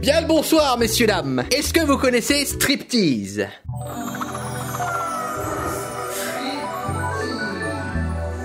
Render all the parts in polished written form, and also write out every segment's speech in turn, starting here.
Bien le bonsoir, messieurs, dames. Est-ce que vous connaissez Striptease?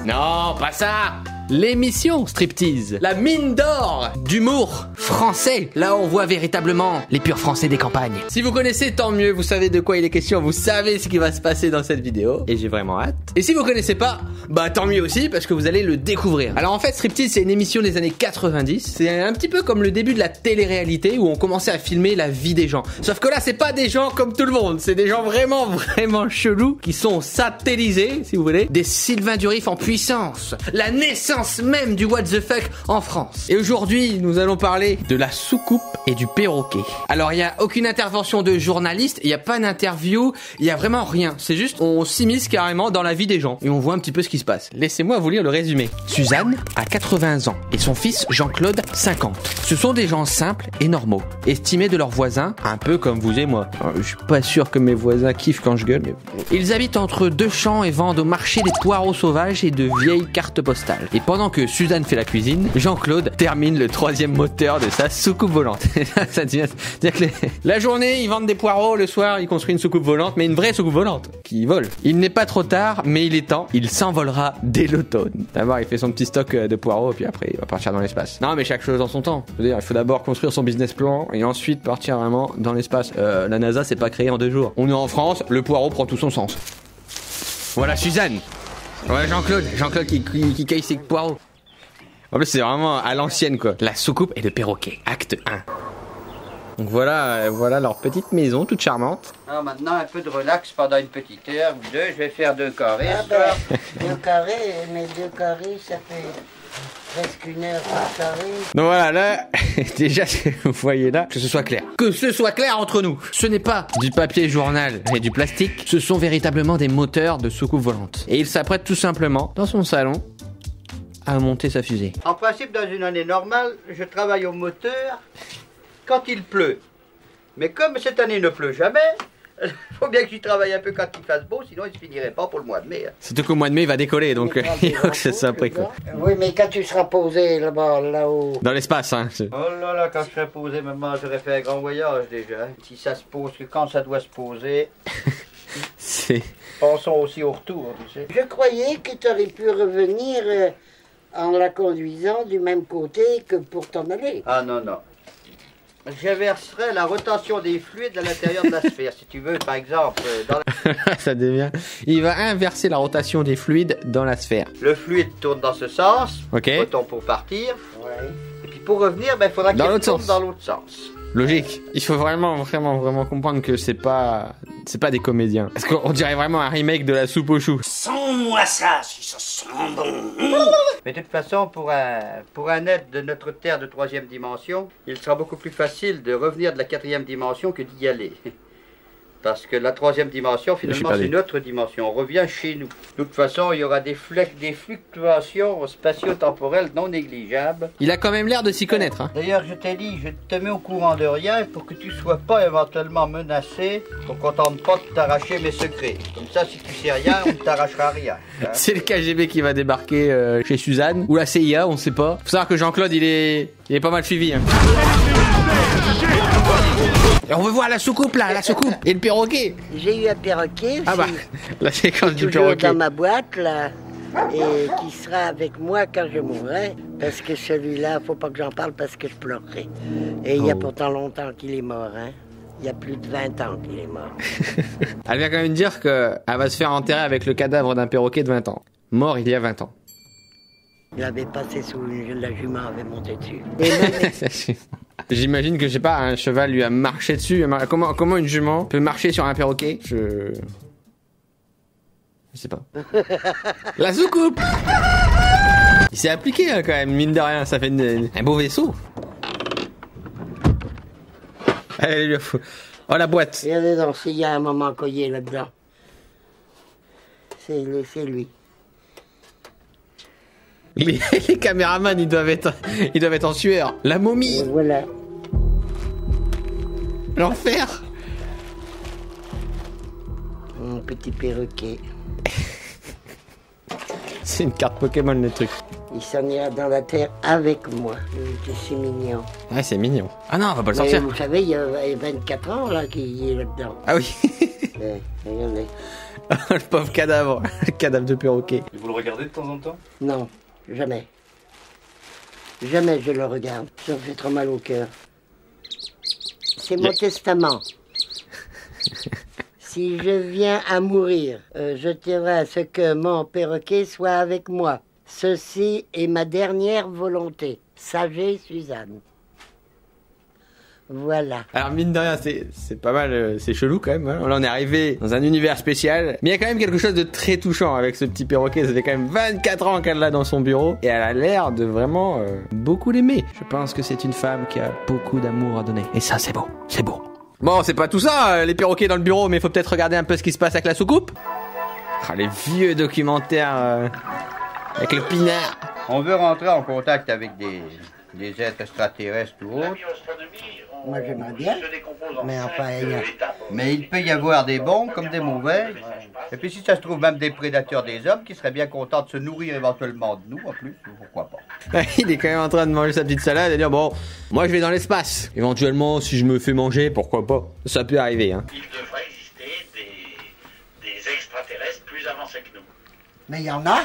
Non, pas ça. L'émission Striptease, la mine d'or d'humour français. Là, on voit véritablement les purs français des campagnes. Si vous connaissez, tant mieux, vous savez de quoi il est question, vous savez ce qui va se passer dans cette vidéo, et j'ai vraiment hâte. Et si vous connaissez pas, bah tant mieux aussi, parce que vous allez le découvrir. Alors en fait, Striptease, c'est une émission des années 90, c'est un petit peu comme le début de la télé-réalité, où on commençait à filmer la vie des gens. Sauf que là, c'est pas des gens comme tout le monde, c'est des gens vraiment chelous, qui sont satellisés, si vous voulez, des Sylvain Durif en puissance, la naissance même du what the fuck en France. Et aujourd'hui, nous allons parler de la soucoupe et du perroquet. Alors, il n'y a aucune intervention de journaliste, il n'y a pas d'interview, il n'y a vraiment rien. C'est juste, on s'immisce carrément dans la vie des gens et on voit un petit peu ce qui se passe. Laissez-moi vous lire le résumé. Suzanne a 80 ans et son fils Jean-Claude 50. Ce sont des gens simples et normaux, estimés de leurs voisins, un peu comme vous et moi. Alors, je suis pas sûr que mes voisins kiffent quand je gueule, mais... Ils habitent entre deux champs et vendent au marché des poireaux sauvages et de vieilles cartes postales. Et pendant que Suzanne fait la cuisine, Jean-Claude termine le 3e moteur de sa soucoupe volante. Ça devient... C'est-à-dire que la journée, ils vendent des poireaux, le soir, ils construisent une soucoupe volante, mais une vraie soucoupe volante, qui vole. Il n'est pas trop tard, mais il est temps, il s'envolera dès l'automne. D'abord, il fait son petit stock de poireaux, puis après, il va partir dans l'espace. Non, mais chaque chose en son temps. Je veux dire, il faut d'abord construire son business plan, et ensuite partir vraiment dans l'espace. La NASA, c'est pas créé en 2 jours. On est en France, le poireau prend tout son sens. Voilà Suzanne. Ouais, Jean-Claude qui cueille ses poireaux. En plus, c'est vraiment à l'ancienne, quoi. La soucoupe et le perroquet, acte 1. Donc voilà leur petite maison, toute charmante. Alors maintenant, un peu de relax pendant une petite heure ou deux. Je vais faire 2 carrés. Ah ben, 2 carrés, mais 2 carrés, ça fait presque 1 heure par carré. Donc voilà, là, déjà, vous voyez là, que ce soit clair. Que ce soit clair entre nous. Ce n'est pas du papier journal et du plastique. Ce sont véritablement des moteurs de soucoupe volante. Et il s'apprête tout simplement, dans son salon, à monter sa fusée. En principe, dans une année normale, je travaille au moteur quand il pleut. Mais comme cette année ne pleut jamais, il faut bien que j'y travaille un peu quand il fasse beau, sinon il se finirait pas pour le mois de mai. Surtout qu'au mois de mai, il va décoller, donc il faut que ça soit prêt, quoi. Oui, mais quand tu seras posé là-bas, là-haut... Dans l'espace, hein. Oh là là, quand je serai posé, maman, j'aurais fait un grand voyage déjà. Si ça se pose, que quand ça doit se poser... C'est... Pensons aussi au retour, tu sais. Je croyais que tu aurais pu revenir en la conduisant du même côté que pour t'en aller. Ah non, non. J'inverserai la rotation des fluides à l'intérieur de la sphère. Si tu veux, par exemple, dans la... Ça devient... Il va inverser la rotation des fluides dans la sphère. Le fluide tourne dans ce sens, Ok. Photon pour partir, Ouais. et puis pour revenir, il faudra qu'il Dans l'autre retourne sens. dans l'autre sens. Logique. Il faut vraiment comprendre que c'est pas des comédiens. Parce qu'on dirait vraiment un remake de la soupe aux choux. Sens-moi ça, si ça sent bon. Mais de toute façon, pour un être de notre Terre de 3e dimension, il sera beaucoup plus facile de revenir de la 4e dimension que d'y aller. Parce que la 3e dimension, finalement, c'est notre dimension. On revient chez nous. De toute façon, il y aura des fluctuations spatio-temporelles non négligeables. Il a quand même l'air de s'y connaître, hein. D'ailleurs, je t'ai dit, je te mets au courant de rien pour que tu sois pas éventuellement menacé, pour qu'on tente pas de t'arracher mes secrets. Comme ça, si tu sais rien, on ne t'arrachera rien. Hein. C'est le KGB qui va débarquer chez Suzanne. Ou la CIA, on sait pas. Faut savoir que Jean-Claude, il est pas mal suivi, hein. Et on veut voir la soucoupe, là, la soucoupe. Et le perroquet. J'ai eu un perroquet aussi, Ah bah, la séquence du toujours perroquet. dans ma boîte, là, et qui sera avec moi quand je mourrai, parce que celui-là, faut pas que j'en parle parce que je pleurerai. Et il y a pourtant longtemps qu'il est mort, hein. Il y a plus de 20 ans qu'il est mort. Elle vient quand même dire qu'elle va se faire enterrer avec le cadavre d'un perroquet de 20 ans. Mort il y a 20 ans. Il avait passé sous la jument, avait monté dessus. Et même, J'imagine que, je sais pas, un cheval lui a marché dessus. Comment une jument peut marcher sur un perroquet? Je sais pas. La soucoupe. Il s'est appliqué, hein, quand même, mine de rien. Ça fait un beau vaisseau. Allez, il lui faut... Oh, la boîte. regardez donc, s'il y a un moment collé là-dedans. C'est lui. Les caméramans, ils doivent être en sueur. La momie. Et voilà. L'enfer. Mon petit perroquet. C'est une carte Pokémon, le truc. Il s'en ira dans la terre avec moi. C'est mignon. Ouais, c'est mignon. Ah non, on va pas le Mais sortir. vous savez, il y a 24 ans là qu'il est là-dedans. Ah oui. Regardez. Le pauvre cadavre. Le cadavre de perroquet. Et vous le regardez de temps en temps? Non, jamais. Jamais je le regarde. Ça me fait trop mal au cœur. C'est mon testament. Si je viens à mourir, je tiendrai à ce que mon perroquet soit avec moi. Ceci est ma dernière volonté. Sagez, Suzanne. Voilà. Alors mine de rien, c'est pas mal, c'est chelou quand même. Hein. Là on est arrivé dans un univers spécial, mais il y a quand même quelque chose de très touchant avec ce petit perroquet. Ça fait quand même 24 ans qu'elle l'a dans son bureau et elle a l'air de vraiment beaucoup l'aimer. Je pense que c'est une femme qui a beaucoup d'amour à donner. Et ça c'est beau, c'est beau. Bon, c'est pas tout ça, les perroquets dans le bureau, mais il faut peut-être regarder un peu ce qui se passe avec la soucoupe. Ah, les vieux documentaires avec le pinard. On veut rentrer en contact avec des êtres extraterrestres ou autres. Moi j'aimerais bien, mais enfin, Mais il peut y avoir des bons comme des mauvais. Et puis si ça se trouve même des prédateurs des hommes qui seraient bien contents de se nourrir éventuellement de nous en plus, pourquoi pas. Il est quand même en train de manger sa petite salade et dire bon, moi je vais dans l'espace. Éventuellement, si je me fais manger, pourquoi pas. Ça peut arriver, hein. Il devrait exister des extraterrestres plus avancés que nous. mais il y en a.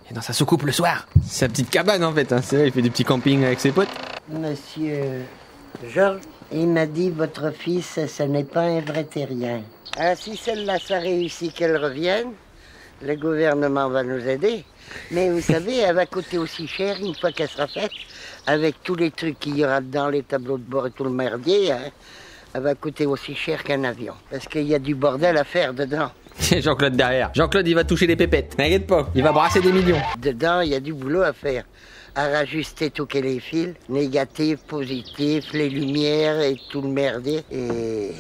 Et dans sa soucoupe le soir. C'est sa petite cabane en fait, hein. C'est vrai, il fait du petit camping avec ses potes. Monsieur Georges, il m'a dit votre fils, ce n'est pas un vrai terrien. Ah, si celle-là, ça réussit qu'elle revienne, le gouvernement va nous aider. Mais vous savez, elle va coûter aussi cher une fois qu'elle sera faite, avec tous les trucs qu'il y aura dedans, les tableaux de bord et tout le merdier, hein, elle va coûter aussi cher qu'un avion. Parce qu'il y a du bordel à faire dedans. Jean-Claude derrière. Jean-Claude, il va toucher les pépettes. T'inquiète pas, il va brasser des millions. Dedans, il y a du boulot à faire. À rajuster tous les fils, négatifs, positifs, les lumières et tout le merdier. Et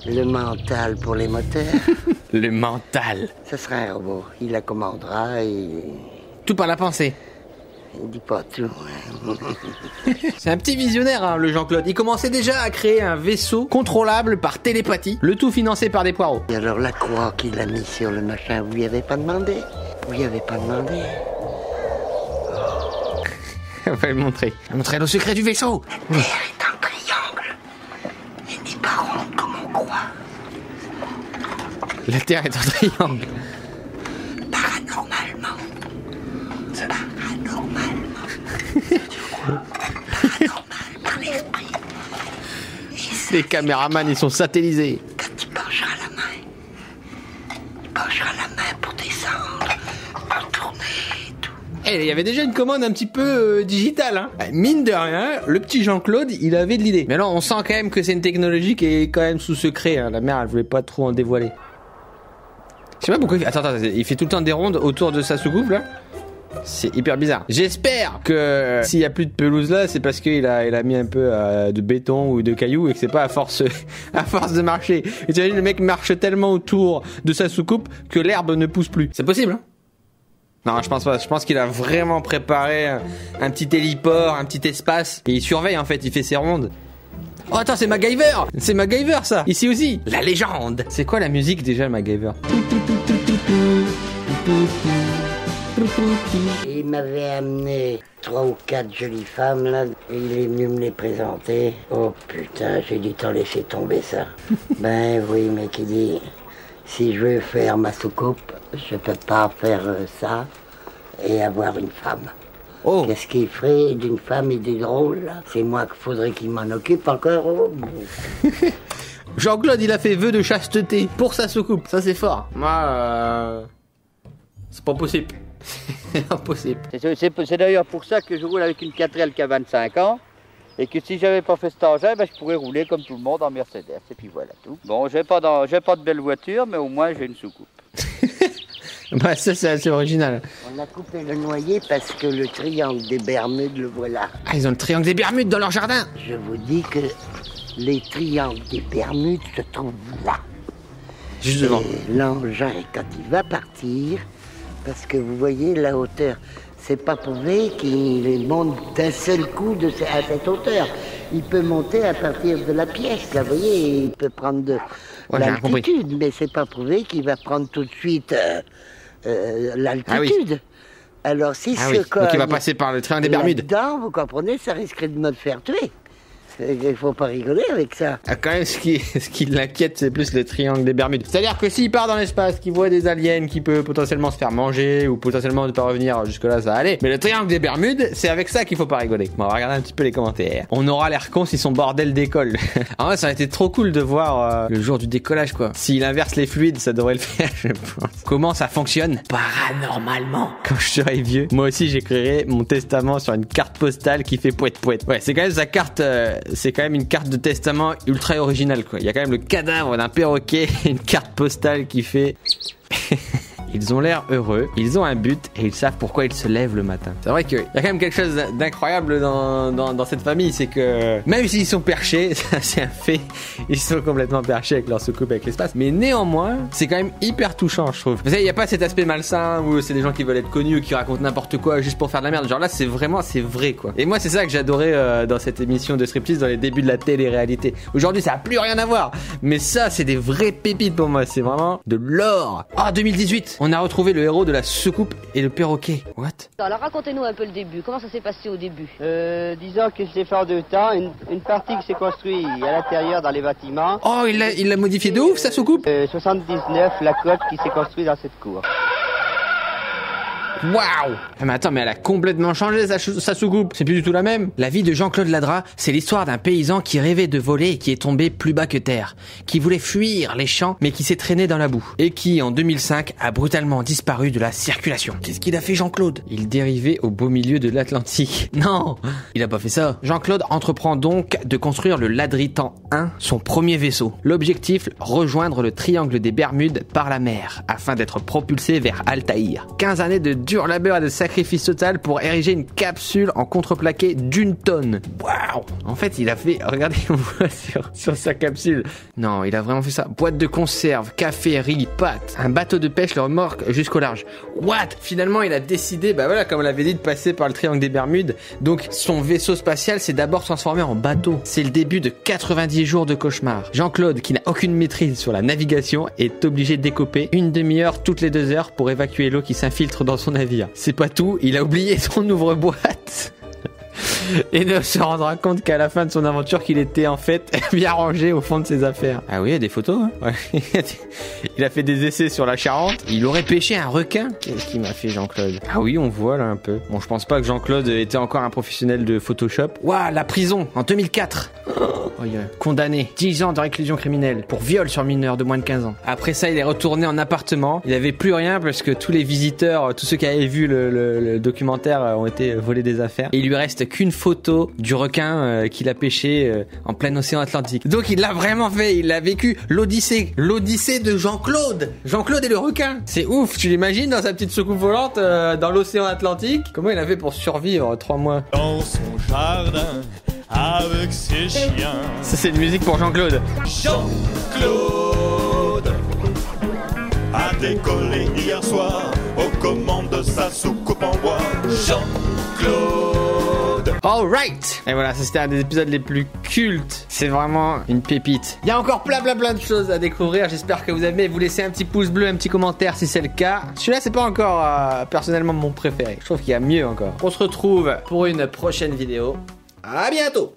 le mental pour les moteurs. Le mental. Ce sera un robot. Il la commandera et... Tout par la pensée. Il dit pas tout. C'est un petit visionnaire, hein, le Jean-Claude. Il commençait déjà à créer un vaisseau contrôlable par télépathie, le tout financé par des poireaux. Et alors la croix qu'il a mis sur le machin, vous lui avez pas demandé? Vous lui avez pas demandé? On va le montrer. On va montrer le secret du vaisseau. La Terre est un triangle. Elle n'est pas ronde comme on croit. La Terre est un triangle. Paranormalement. Paranormal par l'esprit. Les caméramans, ils sont satellisés. Quand tu pencheras la main pour descendre, pour tourner et tout. Eh, il y avait déjà une commande un petit peu digitale, hein. Mine de rien, le petit Jean-Claude, il avait de l'idée. Mais là, on sent quand même que c'est une technologie qui est quand même sous secret, hein. La mère, elle voulait pas trop en dévoiler. Je sais pas pourquoi il fait... Attends, il fait tout le temps des rondes autour de sa soucoupe, là. C'est hyper bizarre. J'espère que s'il y a plus de pelouse là, c'est parce qu'il a mis un peu de béton ou de cailloux et que c'est pas à force de marcher. Et tu imagines, le mec marche tellement autour de sa soucoupe que l'herbe ne pousse plus. C'est possible, hein? Non, je pense pas. Je pense qu'il a vraiment préparé un petit héliport, un petit espace. Et il surveille en fait, il fait ses rondes. Oh attends, c'est MacGyver! C'est MacGyver ça! Ici aussi! La légende! C'est quoi la musique déjà, le MacGyver? Il m'avait amené 3 ou 4 jolies femmes là, et il est venu me les présenter. Oh putain, j'ai dit t'en laisser tomber ça. Ben oui, mec, il dit, si je veux faire ma soucoupe, je peux pas faire ça et avoir une femme. Oh! Qu'est-ce qu'il ferait d'une femme et des drôles là? C'est moi qu'il faudrait qu'il m'en occupe encore. Oh. Jean-Claude, il a fait vœu de chasteté pour sa soucoupe. Ça, c'est fort. Moi, c'est pas possible. C'est impossible. C'est d'ailleurs pour ça que je roule avec une 4L qui a 25 ans. Et que si j'avais pas fait cet engin, ben, je pourrais rouler comme tout le monde en Mercedes. Et puis voilà tout. Bon, j'ai pas de belle voiture, mais au moins j'ai une soucoupe. Bah ça, c'est assez original. On a coupé le noyer parce que le triangle des Bermudes, le voilà. Ah, ils ont le triangle des Bermudes dans leur jardin. Je vous dis que les triangles des Bermudes se trouvent là. Juste devant. Et l'engin, quand il va partir, parce que vous voyez la hauteur, c'est pas prouvé qu'il monte d'un seul coup à cette hauteur. Il peut monter à partir de la pièce, là, vous voyez, il peut prendre de l'altitude, mais c'est pas prouvé qu'il va prendre tout de suite l'altitude. Ah Alors si Ah ce oui, donc il va cogne passer par le triangle des Bermudes. là-dedans, vous comprenez, ça risquerait de me le faire tuer. Il faut pas rigoler avec ça. Ah, quand même, ce qui l'inquiète, c'est plus le triangle des Bermudes. C'est-à-dire que s'il part dans l'espace, qu'il voit des aliens, qui peut potentiellement se faire manger, ou potentiellement ne pas revenir, jusque-là, ça va aller. Mais le triangle des Bermudes, c'est avec ça qu'il faut pas rigoler. Bon, on va regarder un petit peu les commentaires. On aura l'air con si son bordel décolle. En vrai, ça aurait été trop cool de voir le jour du décollage, quoi. S'il inverse les fluides, ça devrait le faire, je pense. Comment ça fonctionne? Paranormalement. Quand je serai vieux, moi aussi, j'écrirai mon testament sur une carte postale qui fait pouet-pouet. Ouais, c'est quand même sa carte... c'est quand même une carte de testament ultra originale, quoi. Il y a quand même le cadavre d'un perroquet et une carte postale qui fait... Ils ont l'air heureux, ils ont un but et ils savent pourquoi ils se lèvent le matin. C'est vrai qu'il y a quand même quelque chose d'incroyable dans cette famille, c'est que même s'ils sont perchés, ça c'est un fait, ils sont complètement perchés avec leur soucoupe avec l'espace, mais néanmoins, c'est quand même hyper touchant, je trouve. Vous savez, il n'y a pas cet aspect malsain où c'est des gens qui veulent être connus ou qui racontent n'importe quoi juste pour faire de la merde. Genre là, c'est vrai, quoi. Et moi, c'est ça que j'adorais dans cette émission de striptease, dans les débuts de la télé-réalité. Aujourd'hui, ça n'a plus rien à voir, mais ça, c'est des vraies pépites pour moi, c'est vraiment de l'or. Ah, 2018, on a retrouvé le héros de la soucoupe et le perroquet. What? Alors racontez-nous un peu le début. Comment ça s'est passé au début? Disons que c'est fait en deux temps. Une partie qui s'est construite à l'intérieur dans les bâtiments. Oh, il l'a modifié de ouf, sa soucoupe? 79, la côte qui s'est construite dans cette cour. Waouh! Mais attends, mais elle a complètement changé sa soucoupe. C'est plus du tout la même. La vie de Jean-Claude Ladra, c'est l'histoire d'un paysan qui rêvait de voler et qui est tombé plus bas que terre. Qui voulait fuir les champs, mais qui s'est traîné dans la boue. Et qui, en 2005, a brutalement disparu de la circulation. Qu'est-ce qu'il a fait, Jean-Claude? Il dérivait au beau milieu de l'Atlantique. Non! Il a pas fait ça. Jean-Claude entreprend donc de construire le Ladritan 1, son premier vaisseau. L'objectif, rejoindre le triangle des Bermudes par la mer, afin d'être propulsé vers Altaïr. 15 années de dur labeur et de sacrifice total pour ériger une capsule en contreplaqué d'1 tonne. Waouh! En fait, il a fait... Regardez, on voit sur sa capsule. Non, il a vraiment fait ça. Boîte de conserve, café, riz, pâtes. Un bateau de pêche le remorque jusqu'au large. What? Finalement, il a décidé, bah voilà, comme on l'avait dit, de passer par le triangle des Bermudes. Donc, son vaisseau spatial s'est d'abord transformé en bateau. C'est le début de 90 jours de cauchemar. Jean-Claude, qui n'a aucune maîtrise sur la navigation, est obligé d'écoper une demi-heure toutes les 2 heures pour évacuer l'eau qui s'infiltre dans son navire. C'est pas tout, il a oublié son ouvre-boîte et ne se rendra compte qu'à la fin de son aventure qu'il était en fait bien rangé au fond de ses affaires. Ah oui, il y a des photos, hein. Ouais. Il a fait des essais sur la Charente. Il aurait pêché un requin. Qu'est-ce qu'il m'a fait, Jean-Claude? Ah oui, on voit là un peu. Bon, je pense pas que Jean-Claude était encore un professionnel de Photoshop. Waouh, la prison en 2004. Oh, yeah. Condamné 10 ans de réclusion criminelle pour viol sur mineur de moins de 15 ans. Après ça, il est retourné en appartement. Il avait plus rien parce que tous les visiteurs, tous ceux qui avaient vu le documentaire ont été volés des affaires. Et il lui reste qu'une photo du requin qu'il a pêché en plein océan Atlantique. Donc il l'a vraiment fait, il a vécu l'Odyssée de Jean-Claude et le requin. C'est ouf, tu l'imagines dans sa petite soucoupe volante dans l'océan Atlantique? Comment il a fait pour survivre 3 mois? Dans son jardin, avec ses chiens. Ça c'est une musique pour Jean-Claude. Jean-Claude a décollé hier soir aux commandes de sa soucoupe en bois. Jean-Claude. Alright. Et voilà, ça c'était un des épisodes les plus cultes. C'est vraiment une pépite. Il y a encore plein de choses à découvrir. J'espère que vous aimez. Vous laissez un petit pouce bleu, un petit commentaire si c'est le cas. Celui-là c'est pas encore personnellement mon préféré. Je trouve qu'il y a mieux encore. On se retrouve pour une prochaine vidéo. À bientôt.